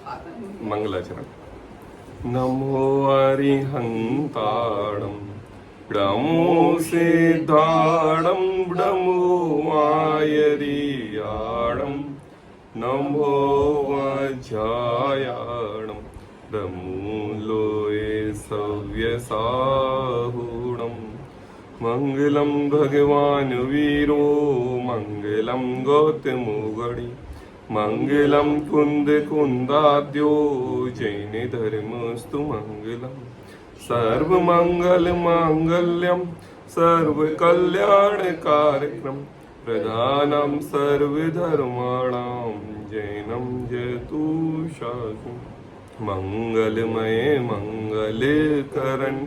मंगलाचरण। नमो अरिहंताणं ब्रह्मो सिद्धाणं ब्रह्मो आयरियाणं नमो वज्रायाणं ब्रह्मो लोये सव्यसाहुणम् मंगलम भगवान वीरो मंगलम गौतमो गणि मंगलम कुंद कुंदाद्यो जैन धर्मस्तु मंगलम सर्व मंगल मांगल्यम सर्व कल्याण कार्यक्रम प्रधानम सर्व धर्माणां जैनम जयतु शासु मंगलमय मंगलकरण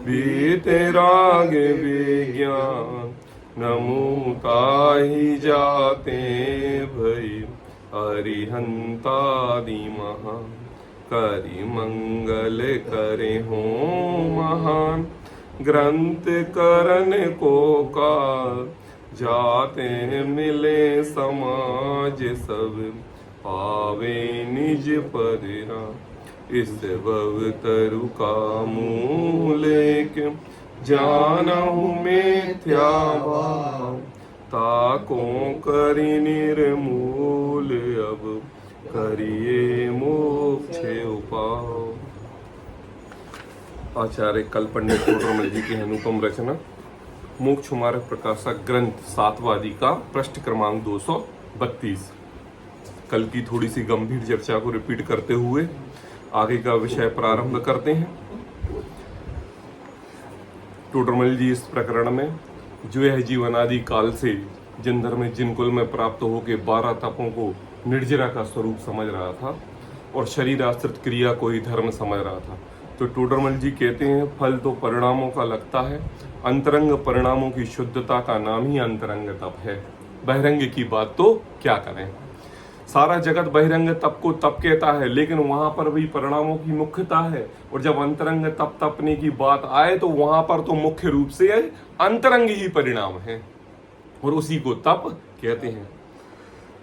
वीतराग विज्ञान नमो ताहि जाते भई अरिहंतादि महा करि मंगल करे हो महान ग्रंथ करण को काल जाते मिले समाज सब पावे निज पदरा इस भवतरु का मूलेक जानहु मिथ्या भाव ताको करि निर्मूल अब करिए मोक्ष उपाय। आचार्य कल पंडित टोडरमल जी की अनुपम रचना मोक्ष मार्ग प्रकाशक ग्रंथ 7वां का पृष्ठ क्रमांक 232। कल की थोड़ी सी गंभीर चर्चा को रिपीट करते हुए आगे का विषय प्रारंभ करते हैं। टोडरमल जी इस प्रकरण में जो यह जीवनादि काल से जिन धर्म जिन कुल में प्राप्त होकर 12 तपों को निर्जरा का स्वरूप समझ रहा था और शरीर आश्रित क्रिया को ही धर्म समझ रहा था, तो टोडरमल जी कहते हैं फल तो परिणामों का लगता है, अंतरंग परिणामों की शुद्धता का नाम ही अंतरंग तप है। बहिरंग की बात तो क्या करें, सारा जगत बहिरंग तप को तप कहता है, लेकिन वहां पर भी परिणामों की मुख्यता है। और जब अंतरंग तप तपने की बात आए तो वहां पर तो मुख्य रूप से अंतरंग ही परिणाम है और उसी को तप कहते हैं।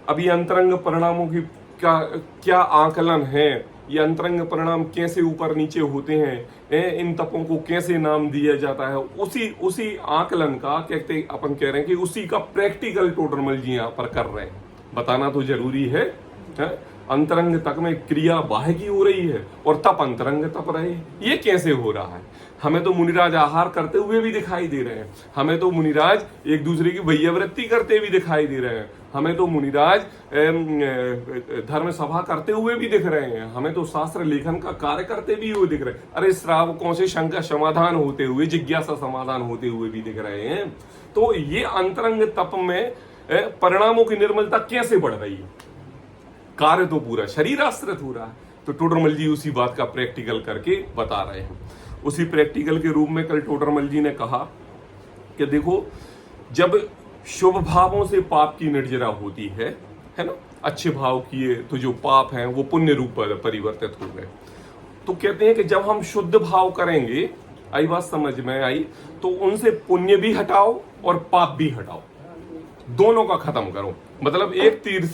अब ये अंतरंग परिणामों की क्या आकलन है, ये अंतरंग परिणाम कैसे ऊपर नीचे होते हैं, इन तपों को कैसे नाम दिया जाता है, उसी आकलन का अपन कह रहे हैं कि उसी का प्रैक्टिकल टोडरमल जी यहाँ पर कर रहे हैं। बताना तो जरूरी है, अंतरंग तक में क्रिया बाह्य की हो रही है और तप अंतरंग तप रहे, ये कैसे हो रहा है। हमें तो मुनिराज आहार करते हुए भी दिखाई दे रहे हैं, हमें तो मुनिराज एक दूसरे की वैयवृत्ति करते भी दिखाई दे रहे हैं, हमें तो मुनिराज धर्म सभा करते हुए भी दिख रहे हैं, हमें तो शास्त्र लेखन का कार्य करते भी हुए दिख रहे हैं। अरे श्रावकों से शंका समाधान होते हुए, जिज्ञासा समाधान होते हुए भी दिख रहे हैं। तो ये अंतरंग तप में परिणामों की निर्मलता कैसे बढ़ रही है, कार्य तो पूरा शरीर आश्रित हो रहा है। तो टोडरमल जी उसी बात का प्रैक्टिकल करके बता रहे हैं। उसी प्रैक्टिकल के रूप में कल टोडरमल जी ने कहा कि देखो, जब शुभ भावों से पाप की निर्जरा होती है ना, अच्छे भाव किए तो जो पाप हैं वो पुण्य रूप पर परिवर्तित हो गए। तो कहते हैं कि जब हम शुद्ध भाव करेंगे, आई बात समझ में आई, तो उनसे पुण्य भी हटाओ और पाप भी हटाओ, दोनों का खत्म करो। मतलब एक तीर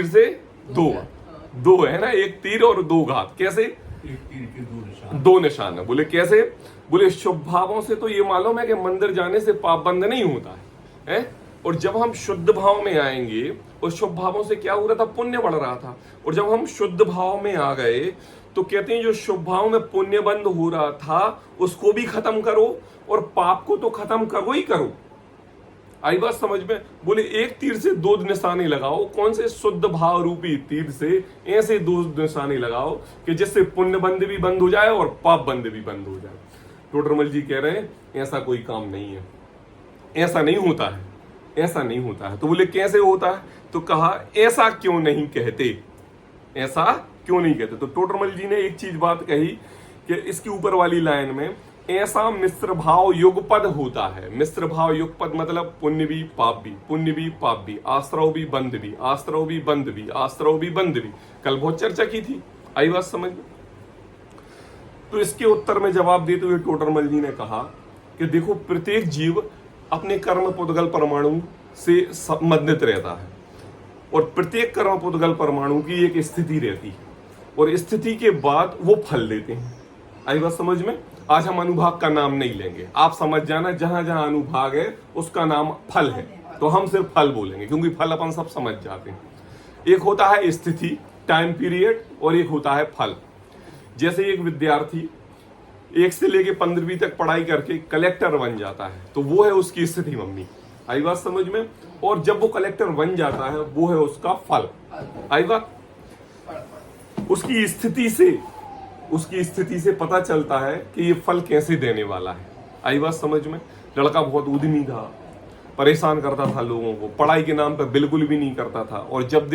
से दो है ना, एक तीर और दो घात। कैसे? एक तीर के दो निशान है। बोले कैसे? बोले शुभ भावों से तो ये मालूम है कि मंदिर जाने से पाप बंद नहीं होता है, और जब हम शुद्ध भाव में आएंगे, और शुभ भावों से क्या हो रहा था, पुण्य बढ़ रहा था, और जब हम शुद्ध भाव में आ गए तो कहते हैं जो शुभ भाव में पुण्य बंद हो रहा था उसको भी खत्म करो और पाप को तो खत्म करो ही करो। आई बात समझ में? बोले एक तीर से दो निशाने लगाओ। कौन से? शुद्ध भाव रूपी तीर से ऐसे दो निशाने लगाओ कि जिससे पुण्य बंद भी बंद हो जाए और पाप बंद भी बंद हो जाए। टोडरमल जी कह रहे हैं ऐसा कोई काम नहीं है, ऐसा नहीं होता है, ऐसा नहीं होता है। तो बोले कैसे होता है? तो कहा ऐसा क्यों नहीं कहते, ऐसा क्यों नहीं कहते। तो टोडरमल जी ने एक चीज बात कही कि इसकी ऊपर वाली लाइन में ऐसा मिश्र भाव युगपद होता है। मिश्र भाव युगपद मतलब पुण्य भी पाप भी, पुण्य भी पाप भी, आश्रव भी बंध भी, आश्रव भी बंध भी, आश्रव भी बंध भी। कल बहुत चर्चा की थी, आई बात समझ में? तो इसके उत्तर में जवाब देते हुए टोडरमल जी ने कहा कि देखो, प्रत्येक जीव अपने कर्म पुद्गल परमाणु से संबंधित रहता है और प्रत्येक कर्म पुद्गल परमाणु की एक स्थिति रहती है। और स्थिति के बाद वो फल देते हैं। आई बात समझ में? आज हम अनुभाग का नाम नहीं लेंगे, आप समझ जाना जहां जहां अनुभाग है उसका नाम फल है, तो हम सिर्फ फल बोलेंगे क्योंकि फल अपन सब समझ जाते हैं। एक होता है स्थिति, टाइम पीरियड, और एक होता है फल। जैसे एक विद्यार्थी 1 से लेके 15वीं तक पढ़ाई करके कलेक्टर बन जाता है, तो वो है उसकी स्थिति मम्मी। आई बात समझ में? और जब वो कलेक्टर बन जाता है वो है उसका फल। आई बात? उसकी स्थिति से पता चलता है कि ये फल कैसे देने वाला है। आई बात समझ में? लड़का बहुत उद्यमी था, परेशान करता था लोगों को, पढ़ाई के नाम पर बिल्कुल भी नहीं करता था, और जब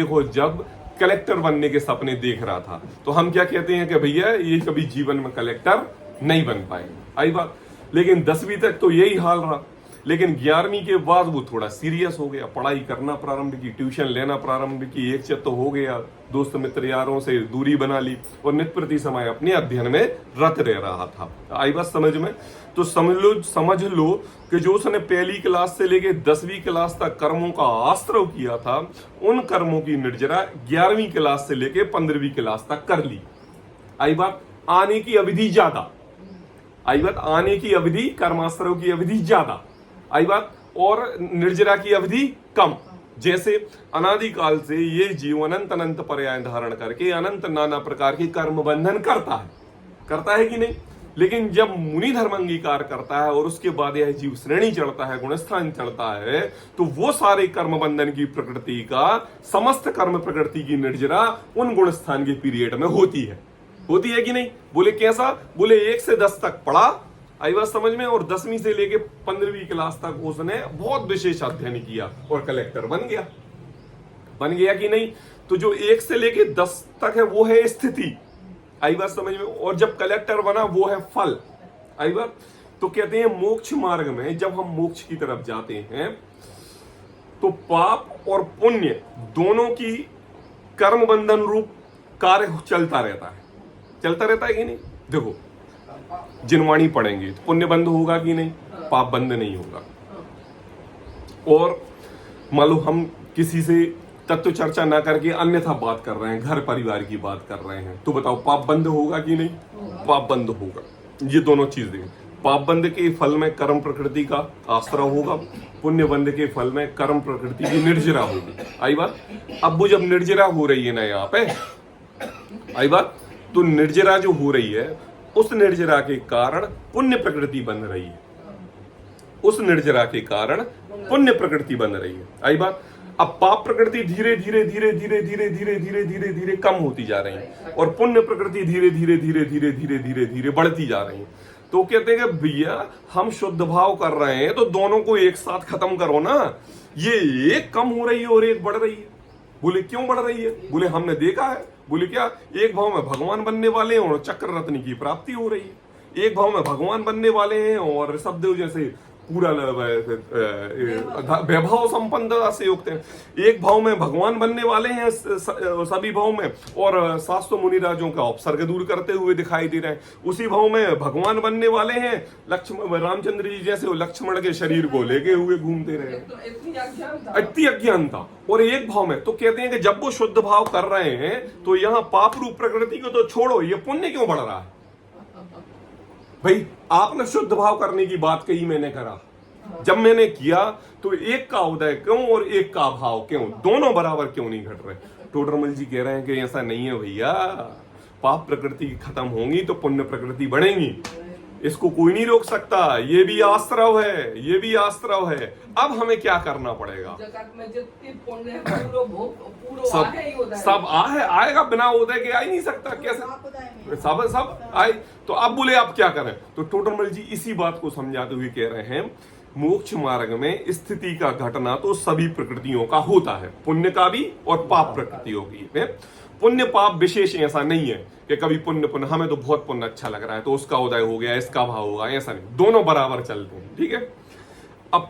कलेक्टर बनने के सपने देख रहा था, तो हम क्या कहते हैं कि भैया ये कभी जीवन में कलेक्टर नहीं बन पाएगा। आई बात? लेकिन 10वीं तक तो यही हाल रहा, लेकिन 11वीं के बाद वो थोड़ा सीरियस हो गया, पढ़ाई करना प्रारंभ की, ट्यूशन लेना प्रारंभ की, एक चित्त हो गया, दोस्त मित्र यारों से दूरी बना ली और नित्य प्रति समय अपने अध्ययन में रत रह रहा था। आई बात समझ में? तो समझ लो कि जो उसने पहली क्लास से लेके 10वीं क्लास तक कर्मों का आश्रय किया था, उन कर्मों की निर्जरा 11वीं क्लास से लेके 15वीं क्लास तक कर ली। आई बात? आने की अवधि ज्यादा, आई बात, आने की अवधि, कर्माश्रय की अवधि ज्यादा, आई बात, और निर्जरा की अवधि कम। जैसे अनादिकाल से ये जीव अनंत अनंत पर्याय धारण करके अनंत नाना प्रकार के कर्म बंधन करता है कि नहीं? लेकिन जब मुनि धर्म अंगीकार करता है और उसके बाद यह जीव श्रेणी चढ़ता है, गुणस्थान चढ़ता है, तो वो सारे कर्म बंधन की प्रकृति का, समस्त कर्म प्रकृति की निर्जरा उन गुणस्थान के पीरियड में होती है कि नहीं? बोले कैसा? बोले 1 से 10 तक पढ़ा, आई बात समझ में, और 10वीं से लेके 15वीं क्लास तक उसने बहुत विशेष अध्ययन किया और कलेक्टर बन गया कि नहीं? तो जो 1 से लेके 10 तक है वो है स्थिति, आई बात समझ में, और जब कलेक्टर बना वो है फल। आई बात? तो कहते हैं मोक्ष मार्ग में जब हम मोक्ष की तरफ जाते हैं तो पाप और पुण्य दोनों की कर्म बंधन रूप कार्य चलता रहता है कि नहीं? देखो, जिनवाणी पढ़ेंगे तो पुण्य बंद होगा कि नहीं? पाप बंद नहीं होगा। और मान लो हम किसी से तत्व चर्चा ना करके अन्यथा बात कर रहे हैं, घर परिवार की बात कर रहे हैं, तो बताओ पाप बंद होगा कि नहीं? पाप बंद होगा। ये दोनों चीजें, पाप बंद के फल में कर्म प्रकृति का आश्रय होगा, पुण्य बंद के फल में कर्म प्रकृति की निर्जरा होगी। आई बात? अब वो जब निर्जरा हो रही है ना यहाँ पे, आई बात, तो निर्जरा जो हो रही है उस निर्जरा के कारण पुण्य प्रकृति बन रही है, उस निर्जरा के कारण पुण्य प्रकृति बन रही है। आई बात? अब पाप प्रकृति धीरे धीरे कम होती जा रही है और पुण्य प्रकृति धीरे बढ़ती जा रही है। तो कहते हैं कि भैया हम शुद्ध भाव कर रहे हैं तो दोनों को एक साथ खत्म करो ना, ये एक कम हो रही है और एक बढ़ रही है। बोले क्यों बढ़ रही है? बोले हमने देखा है। बोले क्या? एक भाव में भगवान बनने वाले हैं और चक्र रत्न की प्राप्ति हो रही है, एक भाव में भगवान बनने वाले हैं और ऋषभदेव जैसे पूरा वैभव संपन्नता से युक्त है, एक भाव में भगवान बनने वाले हैं सभी भाव में और शास्त्र मुनिराजों का उपसर्ग दूर करते हुए दिखाई दे रहे हैं, उसी भाव में भगवान बनने वाले हैं लक्ष्मण, रामचंद्र जी जैसे वो लक्ष्मण के शरीर को लेके हुए घूमते रहे, इतनी अज्ञानता। और एक भाव में तो कहते हैं कि जब वो शुद्ध भाव कर रहे हैं तो यहाँ पाप रूप प्रकृति को तो छोड़ो, ये पुण्य क्यों बढ़ रहा है? भाई आपने शुद्ध भाव करने की बात कही, मैंने करा, जब मैंने किया तो एक का उदय क्यों और एक का भाव क्यों, दोनों बराबर क्यों नहीं घट रहे? टोडरमल जी कह रहे हैं कि ऐसा नहीं है भैया, पाप प्रकृति खत्म होंगी तो पुण्य प्रकृति बढ़ेंगी, इसको कोई नहीं रोक सकता, ये भी आश्रव है, ये भी आश्रव है। अब हमें क्या करना पड़ेगा? सब आएगा, बिना उदय के आ ही नहीं सकता, कैसे? सब आए। तो अब बोले आप क्या करें? तो टोडरमल जी इसी बात को समझाते हुए कह रहे हैं मोक्ष मार्ग में स्थिति का घटना तो सभी प्रकृतियों का होता है, पुण्य का भी और पाप प्रकृतियों की। पुण्य पाप विशेष ऐसा नहीं है कि कभी पुण्य हमें तो बहुत पुण्य अच्छा लग रहा है तो उसका उदय हो गया, इसका भाव होगा, ऐसा नहीं, दोनों बराबर चलते हैं। ठीक है? अब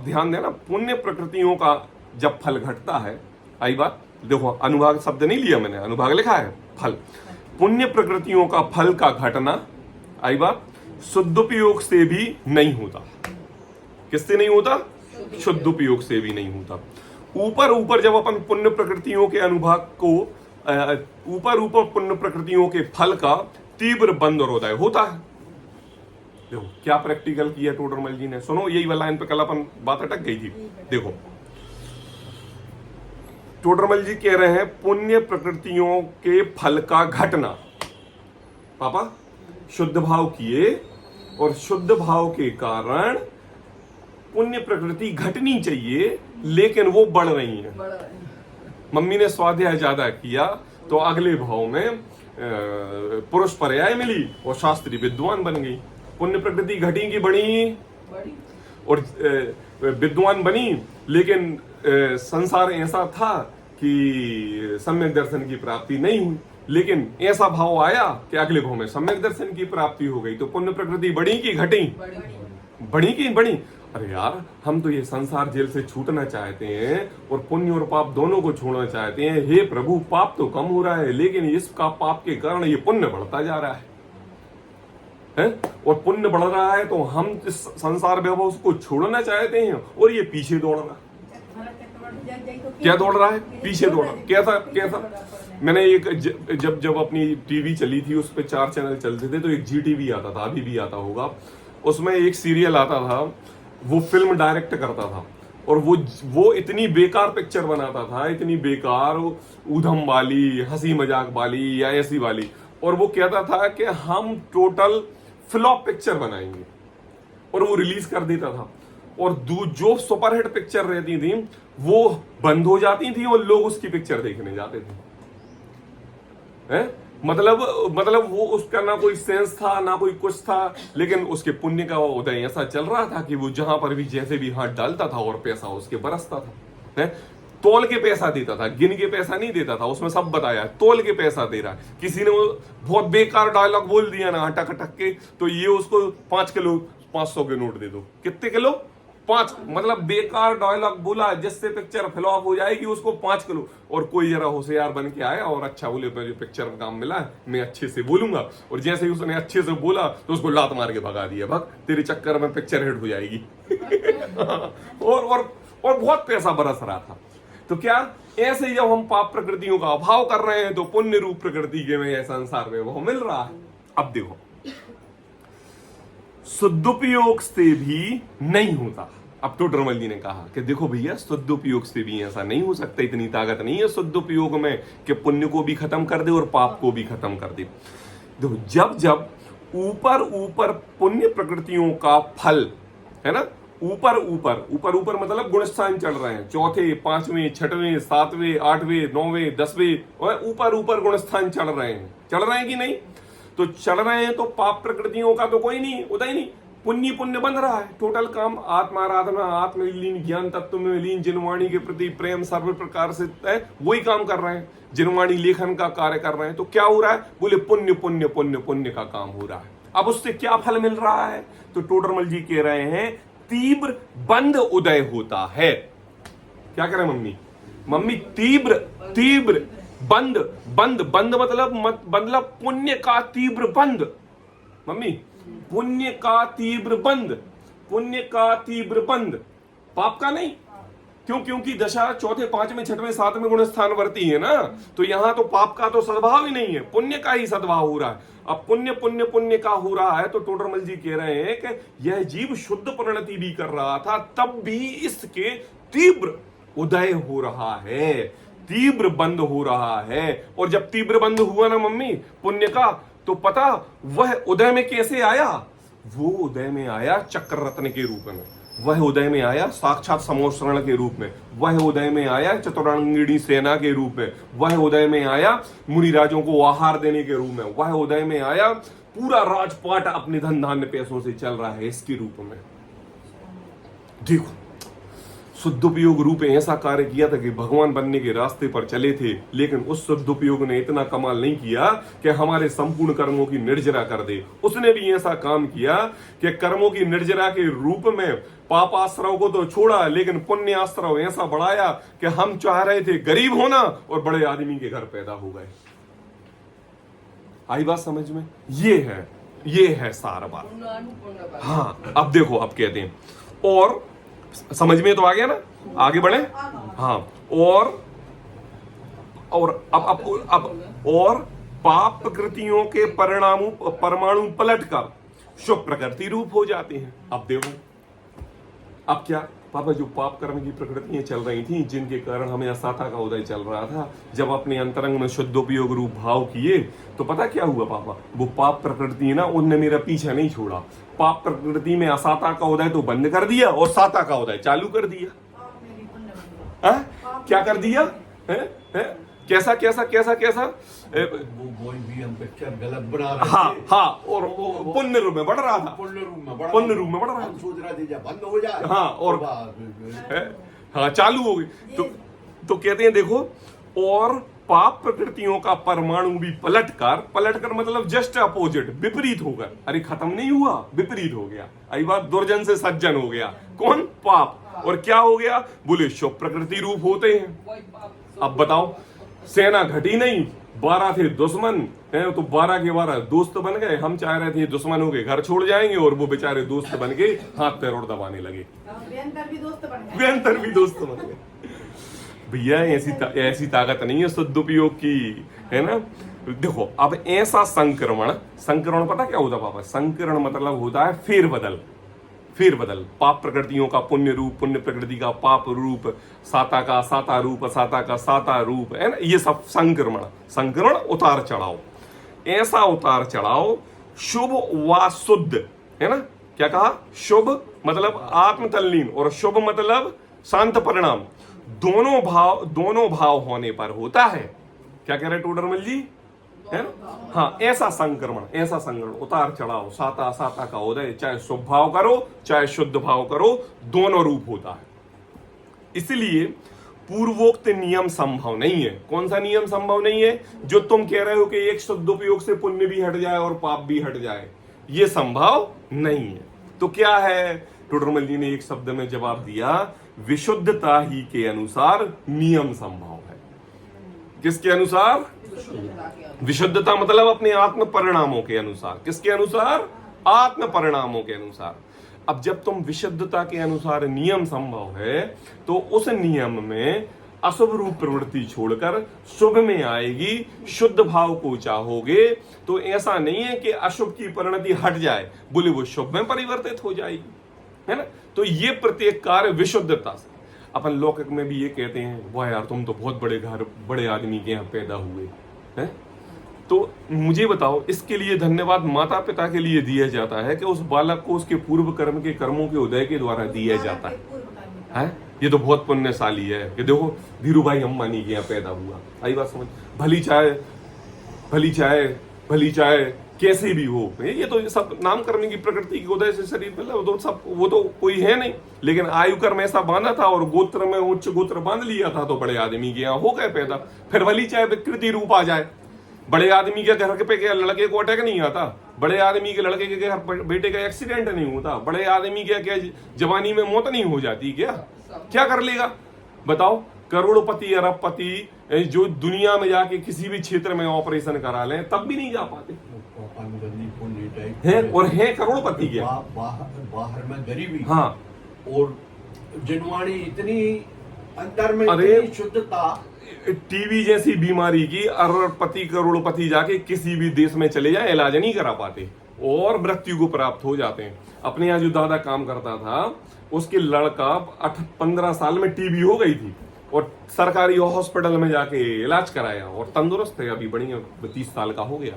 ध्यान देना, पुण्य प्रकृतियों का जब फल घटता है, आई बात, देखो अनुभाग शब्द नहीं लिया मैंने, अनुभाग लिखा है फल, पुण्य प्रकृतियों का फल का घटना, आई बात, शुद्धोपयोग से भी नहीं होता। किससे नहीं होता? शुद्धोपयोग से भी नहीं होता। ऊपर जब अपन पुण्य प्रकृतियों के अनुभाग को ऊपर ऊपर पुण्य प्रकृतियों के फल का तीव्र बंद और उदय होता है। देखो क्या प्रैक्टिकल किया टोडरमल जी ने, सुनो यही वाला इन पे कल अपन बात अटक गई थी। देखो टोडरमल जी कह रहे हैं पुण्य प्रकृतियों के फल का घटना। पापा शुद्ध भाव किए और शुद्ध भाव के कारण पुण्य प्रकृति घटनी चाहिए, लेकिन वो बढ़ रही है। मम्मी ने स्वाध्याय ज्यादा किया तो अगले भाव में पुरुष पर्याय मिली और शास्त्री विद्वान बन गई। पुण्य प्रकृति घटी की बढ़ी और विद्वान बनी, लेकिन संसार ऐसा था कि सम्यक दर्शन की प्राप्ति नहीं हुई। लेकिन ऐसा भाव आया कि अगले भाव में सम्यक दर्शन की प्राप्ति हो गई, तो पुण्य प्रकृति बढ़ी की घटी? बढ़ी की बढ़ी। अरे यार हम तो ये संसार जेल से छूटना चाहते हैं और पुण्य और पाप दोनों को छोड़ना चाहते हैं। हे प्रभु पाप तो कम हो रहा है, लेकिन इसका पाप के कारण ये पुण्य बढ़ता जा रहा है और पुण्य बढ़ रहा है तो हम इस संसार वैभव को छोड़ना चाहते हैं और ये पीछे दौड़ रहा है। क्या दौड़ रहा है? पीछे दौड़ रहा है। कैसा मैंने एक जब अपनी टीवी चली थी उस पे 4 चैनल चलते थे, तो एक जी टीवी आता था, अभी भी आता होगा। उसमें एक सीरियल आता था, वो फिल्म डायरेक्ट करता था और वो इतनी बेकार पिक्चर बनाता था, इतनी बेकार ऊधम वाली, हंसी मजाक वाली या ऐसी वाली, और वो कहता था कि हम टोटल फ्लॉप पिक्चर बनाएंगे और वो रिलीज कर देता था। और जो सुपरहिट पिक्चर रहती थी वो बंद हो जाती थी और लोग उसकी पिक्चर देखने जाते थे। मतलब वो उसका ना कोई सेंस था ना कोई कुछ था, लेकिन उसके पुण्य का उदय ऐसा चल रहा था कि वो जहां पर भी जैसे भी हाथ डालता था और पैसा उसके बरसता था। तोल के पैसा देता था, गिन के पैसा नहीं देता था। उसमें सब बताया तोल के पैसा दे रहा है। किसी ने बहुत बेकार डायलॉग बोल दिया ना अटक अटक के, तो ये उसको 5 किलो 500 के नोट दे दो। कितने किलो? 5। मतलब बेकार डायलॉग बोला जिससे पिक्चर फ्लॉप हो जाएगी, उसको 5 किलो। और कोई जरा होशियार बन के आया और अच्छा बोले मुझे पिक्चर में काम मिला है, मैं अच्छे से बोलूंगा, और जैसे ही उसने अच्छे से बोला तो उसको लात मार के भगा दिया, भग तेरे चक्कर में पिक्चर हिट हो जाएगी। और बहुत पैसा बरस रहा था। तो क्या ऐसे जब हम पाप प्रकृतियों का अभाव कर रहे हैं तो पुण्य रूप प्रकृति के में संसार में वो मिल रहा है। अब देखो सदुपयोग से भी नहीं होता। अब टोडरमल जी ने कहा कि देखो भैया सदुपयोग से भी ऐसा नहीं हो सकता, इतनी ताकत नहीं है सदुपयोग में कि पुण्य को भी खत्म कर दे और पाप को भी खत्म कर दे। देखो जब ऊपर पुण्य प्रकृतियों का फल है ना, ऊपर मतलब गुणस्थान चढ़ रहे हैं, 4थे 5वें 6वें 7वें 8वें 9वें 10वें और ऊपर गुणस्थान चढ़ रहे हैं कि नहीं? तो चढ़ रहे हैं तो पाप प्रकृतियों का तो कोई नहीं, उदय नहीं, पुण्य बन रहा है। टोटल काम आत्माराधना, आत्मलीन, ज्ञान तत्व में लीन, जिनवाणी के प्रति प्रेम सर्व प्रकार से वही काम कर रहे हैं, जिनवाणी लेखन का कार्य कर रहे हैं। तो क्या हो रहा है? बोले पुण्य का काम हो रहा है। अब उससे क्या फल मिल रहा है? तो टोडरमल जी कह रहे हैं तीव्र बंद उदय होता है। क्या कह रहे हैं मम्मी? तीव्र बंद मतलब पुण्य का तीव्र बंद। मम्मी पुण्य का तीव्र बंद, पाप का नहीं। क्योंकि दशा 4थे 5वें 6वें 7वें गुण स्थान वर्ती है ना, तो यहां तो पाप का तो सद्भाव ही नहीं है, पुण्य का ही सद्भाव हो रहा है। अब पुण्य का हो रहा है तो टोडरमल जी कह रहे हैं कि यह जीव शुद्ध परिणति भी कर रहा था, तब भी इसके तीव्र उदय हो रहा है, तीव्र बंद हो रहा है। और जब तीव्र बंद हुआ ना मम्मी पुण्य का, तो पता वह उदय में कैसे आया? वो उदय में आया चक्र रत्न के रूप में, वह उदय में आया साक्षात समोषण के रूप में, वह उदय में आया चतुरांगिणी सेना के रूप में, वह उदय में आया मुनिराजों को आहार देने के रूप में, वह उदय में आया पूरा राजपाट अपने धन धान्य पैसों से चल रहा है इसके रूप में। देखो सदुपयोग रूप ऐसा कार्य किया था कि भगवान बनने के रास्ते पर चले थे, लेकिन उस सदुपयोग ने इतना कमाल नहीं किया कि हमारे संपूर्ण कर्मों की निर्जरा कर दे। उसने भी ऐसा काम किया कि कर्मों की निर्जरा के रूप में पापाश्रव को तो छोड़ा, लेकिन पुण्याश्रव ऐसा बढ़ाया कि हम चाह रहे थे गरीब होना और बड़े आदमी के घर पैदा हो गए। आई बात समझ में? ये है सारा बात। हाँ अब देखो, अब कहते हैं और समझ में तो आ गया ना, आगे बढ़े। हाँ और और अब और पाप प्रकृतियों के परमाणु पलटकर शुभ प्रकृति रूप हो जाते हैं। अब देखो, अब क्या पापा, जो पाप कर्म की प्रकृतियां चल रही थी, जिनके कारण हमें असाता का उदय चल रहा था, जब अपने अंतरंग में शुद्धोपयोग रूप भाव किए तो पता क्या हुआ पापा, वो पाप प्रकृति ना, उनने मेरा पीछा नहीं छोड़ा। पाप प्रकृति में असाता का उदय तो बंद कर दिया और साता का उदय चालू कर दिया। क्या कर दिया है? कैसा कैसा कैसा कैसा? वो भी हम पिक्चर गलत बना रहे थे। हाँ, और पुण्य रूप में बढ़ रहा था, पुण्य रूप में बढ़ रहा था। हम सोच रहे थे जब बंद हो जाए, हाँ, और हाँ चालू हो गई। तो कहते हैं देखो, और पाप प्रकृतियों का परमाणु भी पलटकर मतलब जस्ट अपोजिट, विपरीत होकर, अरे खत्म नहीं हुआ, विपरीत हो गया। आई बात, दुर्जन से सज्जन हो गया। कौन? पाप। और क्या हो गया? बोले शुभ प्रकृति रूप होते हैं। अब बताओ, सेना घटी नहीं, 12 थे दुश्मन हैं, तो 12 के 12 दोस्त बन गए। हम चाह रहे थे दुश्मनों के घर छोड़ जाएंगे, और वो बेचारे दोस्त बन के हाथ पैर और दबाने लगे। व्यंतर भी दोस्त बन गए। भैया ऐसी ताकत नहीं है सदुपयोग की, है ना। देखो, अब ऐसा संक्रमण पता क्या होता पापा? संक्रमण मतलब होता है फेरबदल। पाप प्रकृतियों का पुण्य रूप, पुण्य प्रकृति का पाप रूप, साता का साता रूप, साता का साता रूप, है ना। ये सब संक्रमण उतार चढ़ाओ। ऐसा उतार चढ़ाओ शुभ व शुद्ध, है ना। क्या कहा? शुभ मतलब आत्म तल्लीन, और शुभ मतलब शांत परिणाम। दोनों भाव होने पर होता है। क्या कह रहे टोडरमल जी? है ना। हाँ, ऐसा संक्रमण उतार चढ़ाओ, साता का उदय, चाहे शुभ भाव करो चाहे शुद्ध भाव करो, दोनों रूप होता है। इसलिए पूर्वोक्त नियम संभव नहीं है। कौन सा नियम संभव नहीं है? जो तुम कह रहे हो कि एक शुद्धोपयोग से पुण्य भी हट जाए और पाप भी हट जाए, ये संभव नहीं है। तो क्या है? टोडरमल जी ने एक शब्द में जवाब दिया, विशुद्धता ही के अनुसार नियम संभव है। किसके अनुसार? विशुद्धता मतलब अपने आत्म परिणामों के अनुसार। किसके अनुसार? आत्म परिणामों के अनुसार। अब जब तुम विशुद्धता के अनुसार नियम संभव है, तो उस नियम में अशुभ रूप प्रवृत्ति छोड़कर शुभ में आएगी। शुद्ध भाव को चाहोगे तो ऐसा नहीं है कि अशुभ की परिणति हट जाए, बोले वो शुभ में परिवर्तित हो जाएगी, है ना। तो ये प्रत्येक कार्य विशुद्धता से। अपन लौकिक में भी ये कहते हैं, वाह यार तुम तो बहुत बड़े आदमी के यहाँ पैदा हुए हैं। तो मुझे बताओ, इसके लिए धन्यवाद माता पिता के लिए दिया जाता है कि उस बालक को उसके पूर्व कर्म के कर्मों के उदय के द्वारा दिया जाता है? ये तो बहुत पुण्यशाली है। ये देखो, धीरू भाई अंबानी के यहाँ पैदा हुआ। आई बात समझ? भली चाहे कैसे भी हो, ये तो सब नाम कर्म की प्रकृति के उदय से शरीर में वो तो कोई है नहीं। लेकिन आयु कर्म ऐसा बांधा था और गोत्र में उच्च गोत्र बांध लिया था, तो बड़े आदमी के यहाँ हो गए पैदा। फिर भली चाहे विकृति रूप आ जाए, बड़े आदमी के घर पे क्या लड़के को अटैक नहीं आता? बड़े आदमी के लड़के के घर बेटे का एक्सीडेंट नहीं होता? बड़े आदमी के क्या जवानी में मौत नहीं हो जाती? क्या कर लेगा बताओ? करोड़पति अरबपति जो दुनिया में जाके किसी भी क्षेत्र में ऑपरेशन करा लें तब भी नहीं जा पाते हैं, और है करोड़पति के बाहर में गरीबी। हाँ, और जनवाणी इतनी अंदर में इतनी शुद्धता। टीबी जैसी बीमारी की अरबपति करोड़पति जाके किसी भी देश में चले जाए, इलाज नहीं करा पाते और मृत्यु को प्राप्त हो जाते हैं। अपने यहाँ जो दादा काम करता था, उसके लड़का 15 साल में टीबी हो गई थी और सरकारी हॉस्पिटल में जाके इलाज कराया और तंदुरुस्त है, अभी बढ़िया 30 साल का हो गया।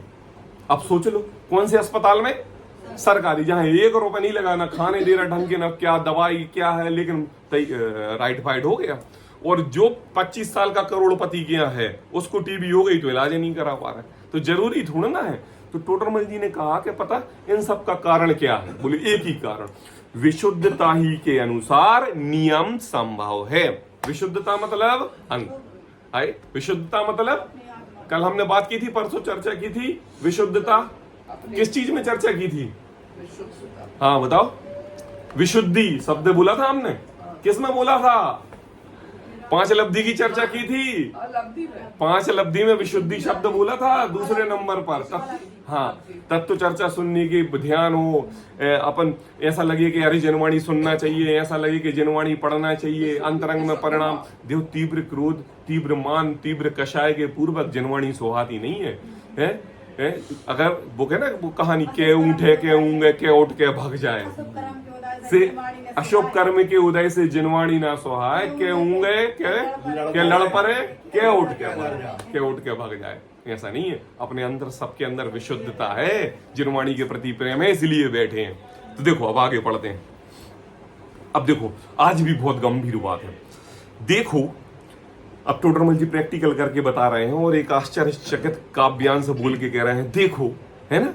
अब सोच लो कौन से अस्पताल में? सरकारी, जहां 1 रुपया नहीं लगा, ना खाने दे रहा ढंग के, ना क्या दवाई क्या है, लेकिन राइट फाइट हो गया। और जो 25 साल का करोड़पति के यहाँ है, उसको टीबी हो गई तो इलाज नहीं करा पा रहा है। तो जरूरी थोड़ा ना है। तो टोडरमल जी ने कहा कि पता इन सब का कारण क्या है? बोले एक ही कारण, विशुद्धता ही के अनुसार नियम संभव है। विशुद्धता मतलब विशुद्धता मतलब कल हमने बात की थी, परसों चर्चा की थी। विशुद्धता किस चीज में चर्चा की थी? हाँ बताओ। विशुद्धि शब्द बोला था हमने, किस में बोला था? 5 लब्धि की चर्चा की थी। 5 लब्धि में विशुद्धि शब्द बोला था दूसरे नंबर पर। हाँ, तत्व चर्चा सुनने की ध्यान हो, अपन ऐसा लगे कि अरे जनवाणी सुनना चाहिए, ऐसा लगे कि जनवाणी पढ़ना चाहिए। अंतरंग में परिणाम देव तीव्र क्रोध, तीव्र मान, तीव्र कषाय के पूर्वक जनवाणी सुहाती नहीं है? अगर वो कहे ना वो कहानी के ऊँटे के ऊँगे के उठ के भग जाए से अशुभ कर्म के उदय से जनवाणी ना सुहाए, के ऊँगे के लड़ पड़े के उठ के भग जाए। ऐसा नहीं है, अपने अंदर सबके अंदर विशुद्धता है, जनवाणी के प्रति प्रेम है, इसलिए बैठे हैं। तो देखो अब आगे पढ़ते हैं। अब देखो आज भी बहुत गंभीर बात है। देखो अब टोडरमल जी प्रैक्टिकल करके बता रहे हैं और एक आश्चर्यचकित काव्यांश बोल के कह रहे हैं। देखो है ना,